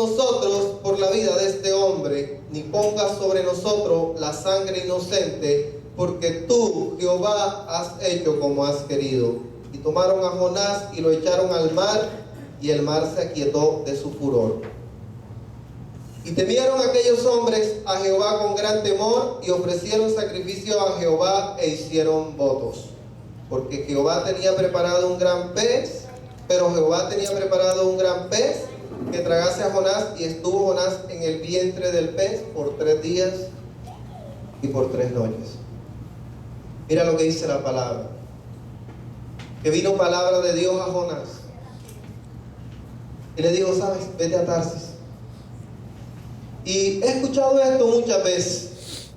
nosotros por la vida de este hombre, ni pongas sobre nosotros la sangre inocente, porque tú, Jehová, has hecho como has querido. Y tomaron a Jonás y lo echaron al mar, y el mar se aquietó de su furor. Y temieron aquellos hombres a Jehová con gran temor, y ofrecieron sacrificio a Jehová e hicieron votos. Porque Jehová tenía preparado un gran pez, que tragase a Jonás, y estuvo Jonás en el vientre del pez por 3 días y por 3 noches. Mira lo que dice la palabra. Que vino palabra de Dios a Jonás. Y le dijo, ¿sabes? Vete a Tarsis. Y he escuchado esto muchas veces.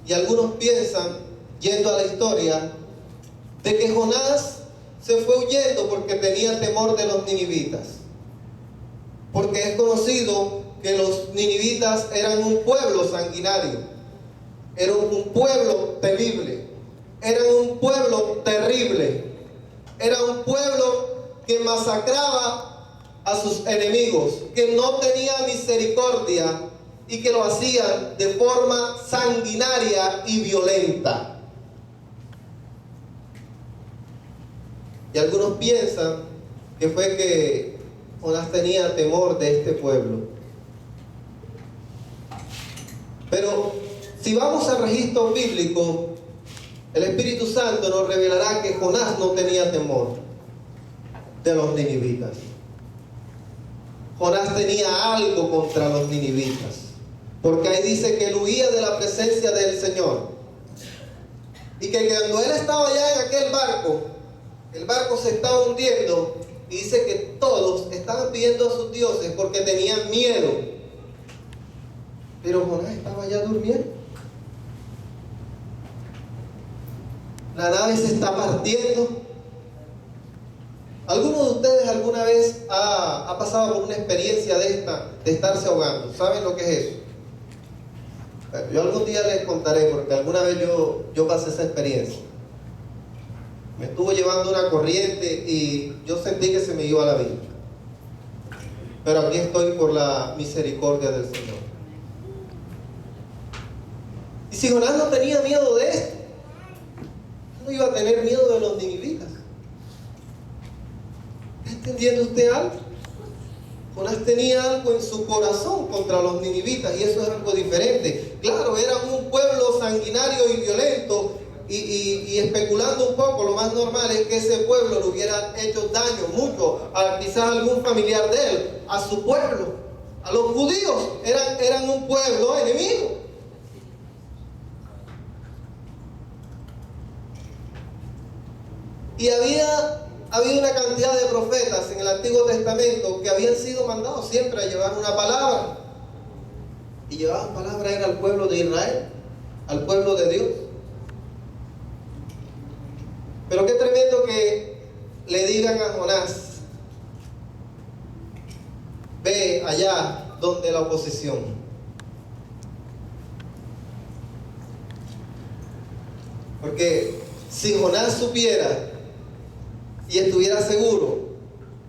Y algunos piensan, yendo a la historia, de que Jonás se fue huyendo porque tenía temor de los ninivitas. Porque es conocido que los ninivitas eran un pueblo sanguinario. Eran un pueblo temible. Eran un pueblo terrible. Era un pueblo que masacraba a sus enemigos, que no tenía misericordia y que lo hacían de forma sanguinaria y violenta. Y algunos piensan que fue que Jonás tenía temor de este pueblo. Pero si vamos al registro bíblico, el Espíritu Santo nos revelará que Jonás no tenía temor de los ninivitas. Jonás tenía algo contra los ninivitas, porque ahí dice que él huía de la presencia del Señor, y que cuando él estaba allá en aquel barco, el barco se estaba hundiendo, y dice que todos estaban pidiendo a sus dioses porque tenían miedo, pero Jonás estaba allá durmiendo. La nave se está partiendo. ¿Alguno de ustedes alguna vez ha pasado por una experiencia de esta, de estarse ahogando? ¿Saben lo que es eso? Yo algún día les contaré, porque alguna vez yo pasé esa experiencia. Me estuvo llevando una corriente y yo sentí que se me iba la vida. Pero aquí estoy por la misericordia del Señor. Y si Jonás no tenía miedo de esto, no iba a tener miedo de los ninivitas. ¿Está entendiendo usted algo? Jonás tenía algo en su corazón contra los ninivitas, y eso es algo diferente. Claro, eran un pueblo sanguinario y violento, y especulando un poco, lo más normal es que ese pueblo le hubiera hecho daño mucho a quizás algún familiar de él, a su pueblo. A los judíos eran un pueblo enemigo. Y había una cantidad de profetas en el Antiguo Testamento que habían sido mandados siempre a llevar una palabra. Y llevaban palabra era al pueblo de Israel, al pueblo de Dios. Pero qué tremendo que le digan a Jonás, ve allá donde la oposición. Porque si Jonás supiera y estuviera seguro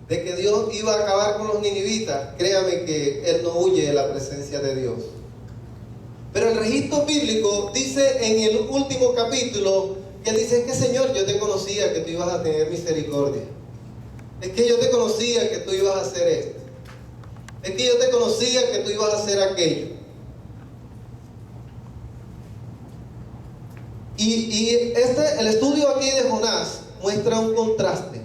de que Dios iba a acabar con los ninivitas, créame que él no huye de la presencia de Dios. Pero el registro bíblico dice en el último capítulo, que dice, es que Señor, yo te conocía que tú ibas a tener misericordia. Es que yo te conocía que tú ibas a hacer esto. Es que yo te conocía que tú ibas a hacer aquello. Y el estudio aquí de Jonás muestra un contraste.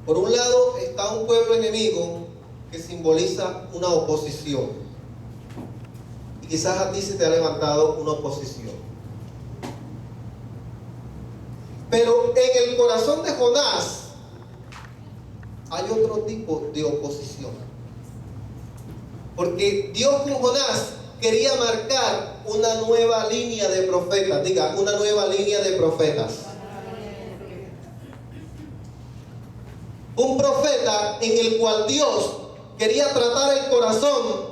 Por un lado está un pueblo enemigo que simboliza una oposición. Y quizás a ti se te ha levantado una oposición. Pero en el corazón de Jonás hay otro tipo de oposición. Porque Dios con Jonás quería marcar una nueva línea de profetas. Diga, una nueva línea de profetas. Un profeta en el cual Dios quería tratar el corazón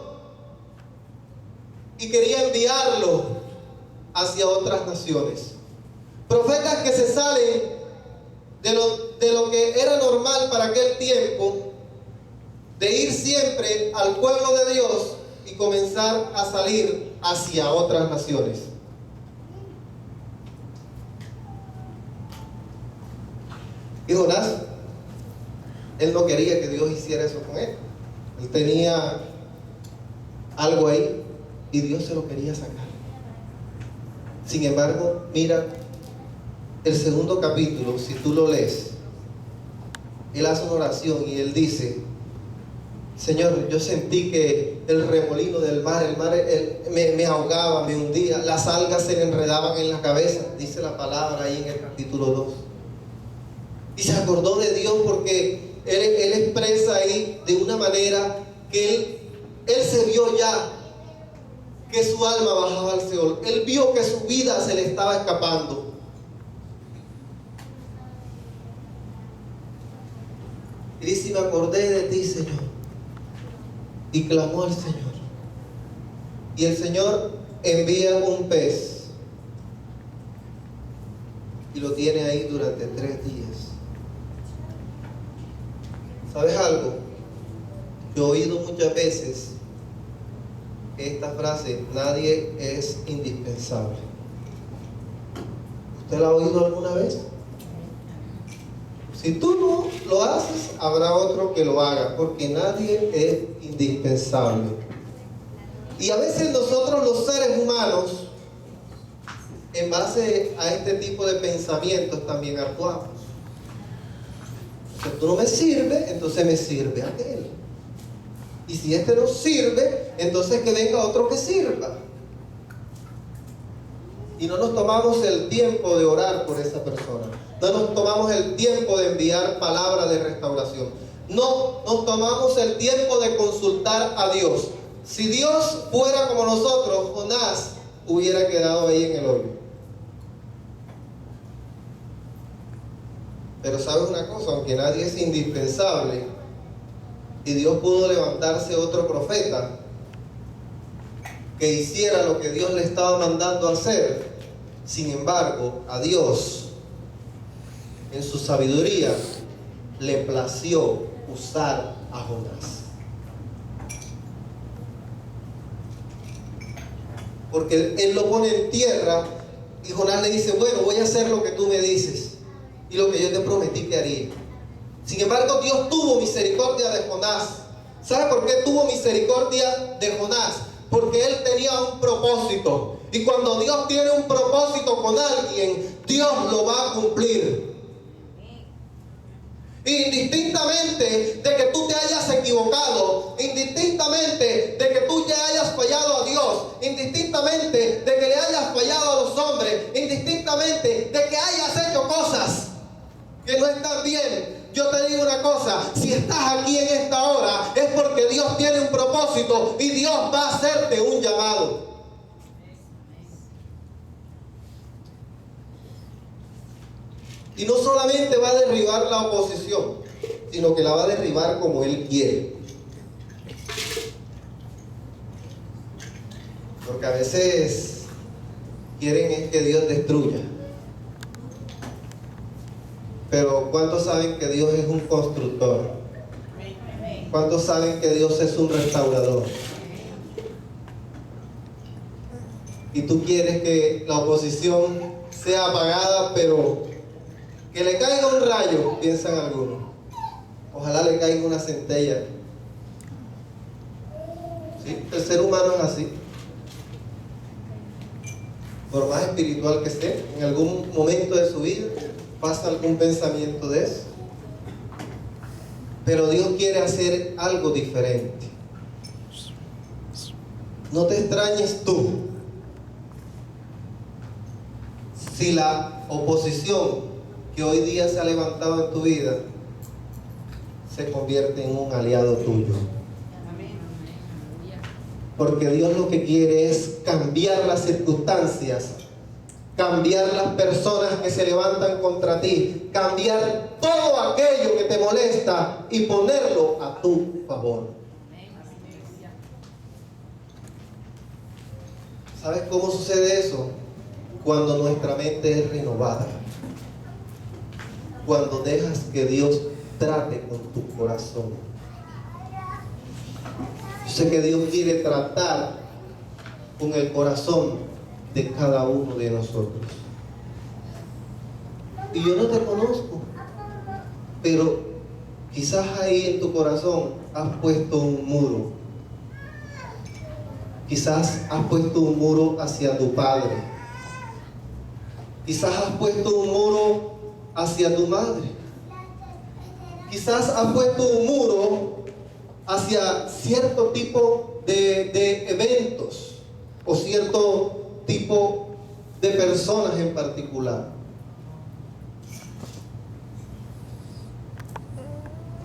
y quería enviarlo hacia otras naciones. Profetas que se salen de lo que era normal para aquel tiempo de ir siempre al pueblo de Dios y comenzar a salir hacia otras naciones. Y Jonás, él no quería que Dios hiciera eso con él. Él tenía algo ahí y Dios se lo quería sacar. Sin embargo, mira el segundo capítulo, si tú lo lees, él hace una oración y él dice: Señor, yo sentí que el remolino del mar, me ahogaba, me hundía, las algas se le enredaban en la cabeza, dice la palabra ahí en el capítulo 2. Y se acordó de Dios porque él expresa ahí de una manera que él se vio ya que su alma bajaba al Seol. Él vio que su vida se le estaba escapando. Y dice: me acordé de ti, Señor. Y clamó al Señor. Y el Señor envía un pez y lo tiene ahí durante 3 días. ¿Sabes algo? Yo he oído muchas veces esta frase: nadie es indispensable. ¿Usted la ha oído alguna vez? Si tú no lo haces, habrá otro que lo haga, porque nadie es indispensable. Y a veces nosotros, los seres humanos, en base a este tipo de pensamientos también actuamos. Si tú no me sirve, entonces me sirve aquel. Y si este no sirve, entonces que venga otro que sirva. Y no nos tomamos el tiempo de orar por esa persona. No nos tomamos el tiempo de enviar palabras de restauración. No nos tomamos el tiempo de consultar a Dios. Si Dios fuera como nosotros, Jonás hubiera quedado ahí en el hoyo. Pero ¿sabes una cosa? Aunque nadie es indispensable y Dios pudo levantarse otro profeta que hiciera lo que Dios le estaba mandando a hacer, sin embargo, a Dios, en su sabiduría, le plació usar a Jonás. Porque él lo pone en tierra y Jonás le dice: bueno, voy a hacer lo que tú me dices y lo que yo te prometí que haría. Sin embargo, Dios tuvo misericordia de Jonás. ¿Sabe por qué tuvo misericordia de Jonás? Porque él tenía un propósito. Y cuando Dios tiene un propósito con alguien, Dios lo va a cumplir. Indistintamente de que tú te hayas equivocado, indistintamente de que tú ya hayas fallado a Dios, indistintamente de que le hayas fallado a los hombres, indistintamente de que hayas hecho cosas que no están bien, yo te digo una cosa: si estás aquí en esta hora es porque Dios tiene un propósito y Dios va a hacerte un llamado. Y no solamente va a derribar la oposición, sino que la va a derribar como Él quiere. Porque a veces quieren es que Dios destruya. Pero ¿cuántos saben que Dios es un constructor? ¿Cuántos saben que Dios es un restaurador? Y tú quieres que la oposición sea apagada, pero que le caiga un rayo, piensan algunos. Ojalá le caiga una centella. ¿Sí? El ser humano es así. Por más espiritual que esté, en algún momento de su vida pasa algún pensamiento de eso. Pero Dios quiere hacer algo diferente. No te extrañes tú si la oposición que hoy día se ha levantado en tu vida se convierte en un aliado tuyo. Porque Dios lo que quiere es cambiar las circunstancias, cambiar las personas que se levantan contra ti, cambiar todo aquello que te molesta y ponerlo a tu favor. ¿Sabes cómo sucede eso? Cuando nuestra mente es renovada. Cuando dejas que Dios trate con tu corazón. sé que Dios quiere tratar con el corazón de cada uno de nosotros. Y yo no te conozco, pero quizás ahí en tu corazón has puesto un muro. Quizás has puesto un muro hacia tu padre. Quizás has puesto un muro hacia tu madre. Quizás has puesto un muro hacia cierto tipo de eventos o cierto tipo de personas en particular.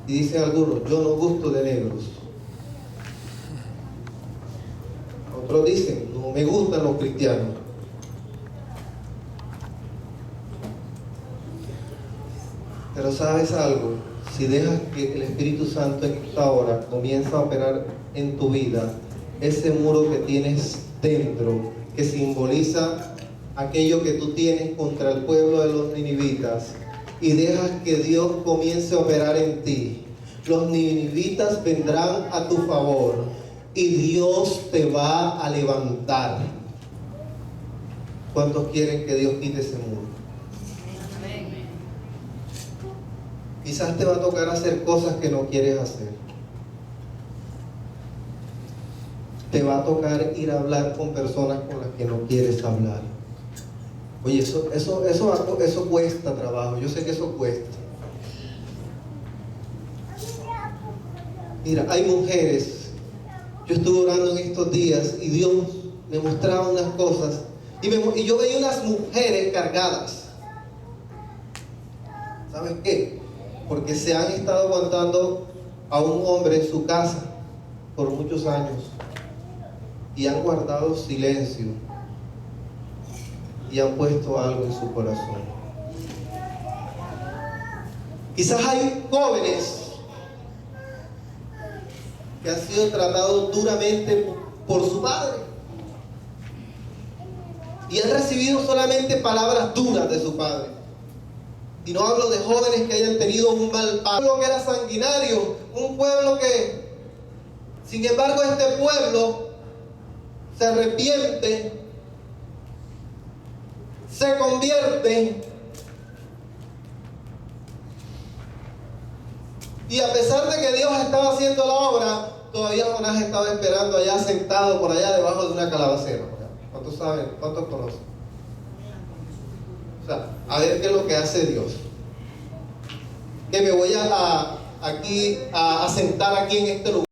Y dicen algunos, yo no gusto de negros. Otros dicen, no me gustan los cristianos. Pero ¿sabes algo? Si dejas que el Espíritu Santo en esta hora comienza a operar en tu vida, ese muro que tienes dentro, que simboliza aquello que tú tienes contra el pueblo de los ninivitas, y dejas que Dios comience a operar en ti, los ninivitas vendrán a tu favor y Dios te va a levantar. ¿Cuántos quieren que Dios quite ese muro? Quizás te va a tocar hacer cosas que no quieres hacer. Te va a tocar ir a hablar con personas con las que no quieres hablar. Oye, eso cuesta trabajo. Yo sé que eso cuesta. Mira, hay mujeres. Yo estuve orando en estos días y Dios me mostraba unas cosas. Y yo veía unas mujeres cargadas. ¿Sabes qué? Porque se han estado aguantando a un hombre en su casa por muchos años y han guardado silencio y han puesto algo en su corazón. Quizás hay jóvenes que han sido tratados duramente por su padre y han recibido solamente palabras duras de su padre. Y no hablo de jóvenes que hayan tenido un mal padre. Un pueblo que era sanguinario, un pueblo que, sin embargo, este pueblo se arrepiente, se convierte, y a pesar de que Dios estaba haciendo la obra, todavía Jonás estaba esperando allá, sentado por allá debajo de una calabacera. ¿Cuántos saben? ¿Cuántos conocen? O sea, a ver qué es lo que hace Dios. Que me voy aquí a sentar aquí en este lugar.